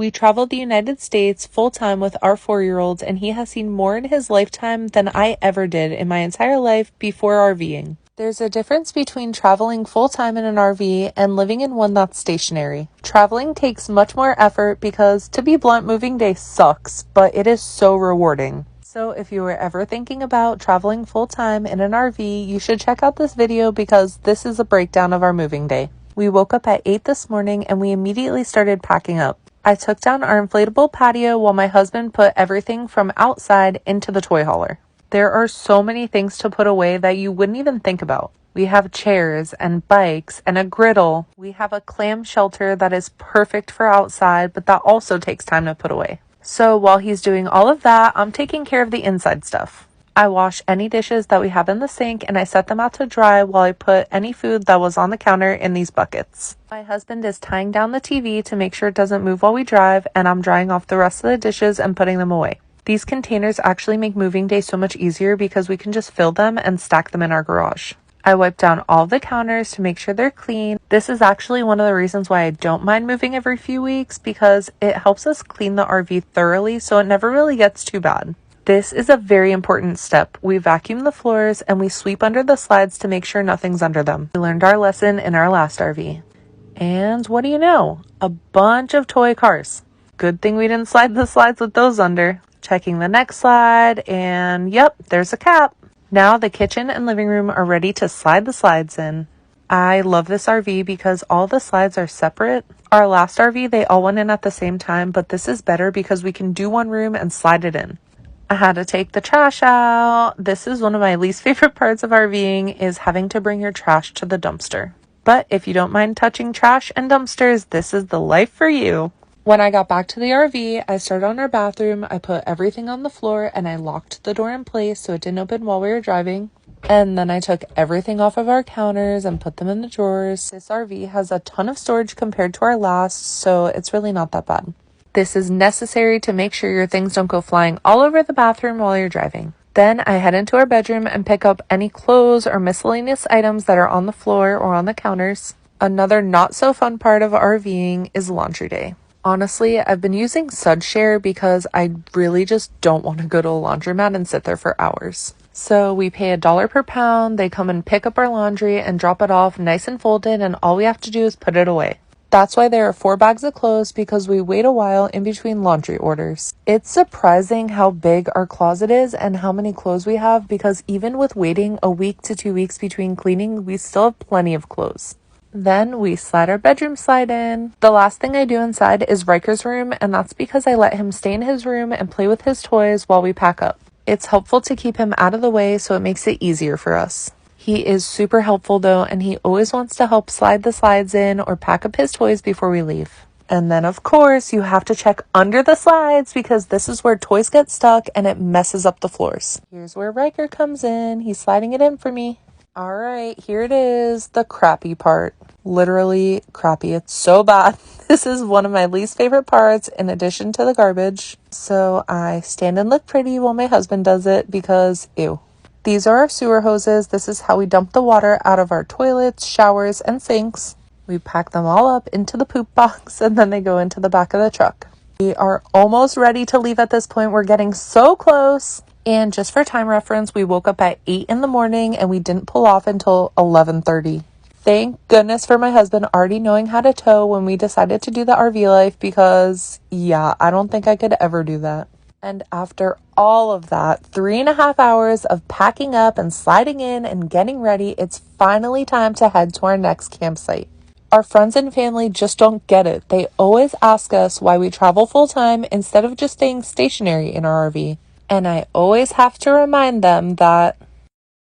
We traveled the United States full-time with our 4-year-old, and he has seen more in his lifetime than I ever did in my entire life before RVing. There's a difference between traveling full-time in an RV and living in one that's stationary. Traveling takes much more effort because, to be blunt, moving day sucks, but it is so rewarding. So if you were ever thinking about traveling full-time in an RV, you should check out this video because this is a breakdown of our moving day. We woke up at 8 this morning and we immediately started packing up. I took down our inflatable patio while my husband put everything from outside into the toy hauler. There are so many things to put away that you wouldn't even think about. We have chairs and bikes and a griddle. We have a clam shelter that is perfect for outside, but that also takes time to put away. So while he's doing all of that, I'm taking care of the inside stuff. I wash any dishes that we have in the sink and I set them out to dry while I put any food that was on the counter in these buckets. My husband is tying down the TV to make sure it doesn't move while we drive, and I'm drying off the rest of the dishes and putting them away. These containers actually make moving day so much easier because we can just fill them and stack them in our garage. I wipe down all the counters to make sure they're clean. This is actually one of the reasons why I don't mind moving every few weeks, because it helps us clean the RV thoroughly so it never really gets too bad. This is a very important step. We vacuum the floors and we sweep under the slides to make sure nothing's under them. We learned our lesson in our last RV. And what do you know? A bunch of toy cars. Good thing we didn't slide the slides with those under. Checking the next slide, and yep, there's a cap. Now the kitchen and living room are ready to slide the slides in. I love this RV because all the slides are separate. Our last RV, they all went in at the same time, but this is better because we can do one room and slide it in. I had to take the trash out. This is one of my least favorite parts of RVing, is having to bring your trash to the dumpster. But if you don't mind touching trash and dumpsters, this is the life for you. When I got back to the RV, I started on our bathroom, I put everything on the floor, and I locked the door in place so it didn't open while we were driving. And then I took everything off of our counters and put them in the drawers. This RV has a ton of storage compared to our last, so it's really not that bad. This is necessary to make sure your things don't go flying all over the bathroom while you're driving. Then I head into our bedroom and pick up any clothes or miscellaneous items that are on the floor or on the counters. Another not so fun part of RVing is laundry day. Honestly, I've been using SudShare because I really just don't want to go to a laundromat and sit there for hours. So we pay $1 per pound, they come and pick up our laundry and drop it off nice and folded, and all we have to do is put it away. That's why there are 4 bags of clothes, because we wait a while in between laundry orders. It's surprising how big our closet is and how many clothes we have, because even with waiting a week to 2 weeks between cleaning, we still have plenty of clothes. Then we slide our bedroom slide in. The last thing I do inside is Riker's room, and that's because I let him stay in his room and play with his toys while we pack up. It's helpful to keep him out of the way so it makes it easier for us. He is super helpful though, and he always wants to help slide the slides in or pack up his toys before we leave. And then of course you have to check under the slides, because this is where toys get stuck and it messes up the floors. Here's where Riker comes in. He's sliding it in for me. Alright, here it is, the crappy part. Literally crappy. It's so bad. This is one of my least favorite parts in addition to the garbage. So I stand and look pretty while my husband does it because ew. These are our sewer hoses. This is how we dump the water out of our toilets, showers, and sinks. We pack them all up into the poop box and then they go into the back of the truck. We are almost ready to leave at this point. We're getting so close. And just for time reference, we woke up at 8 in the morning and we didn't pull off until 11:30. Thank goodness for my husband already knowing how to tow when we decided to do the RV life, because yeah, I don't think I could ever do that. And after all of that, 3.5 hours of packing up and sliding in and getting ready, it's finally time to head to our next campsite. Our friends and family just don't get it. They always ask us why we travel full time instead of just staying stationary in our RV. And I always have to remind them that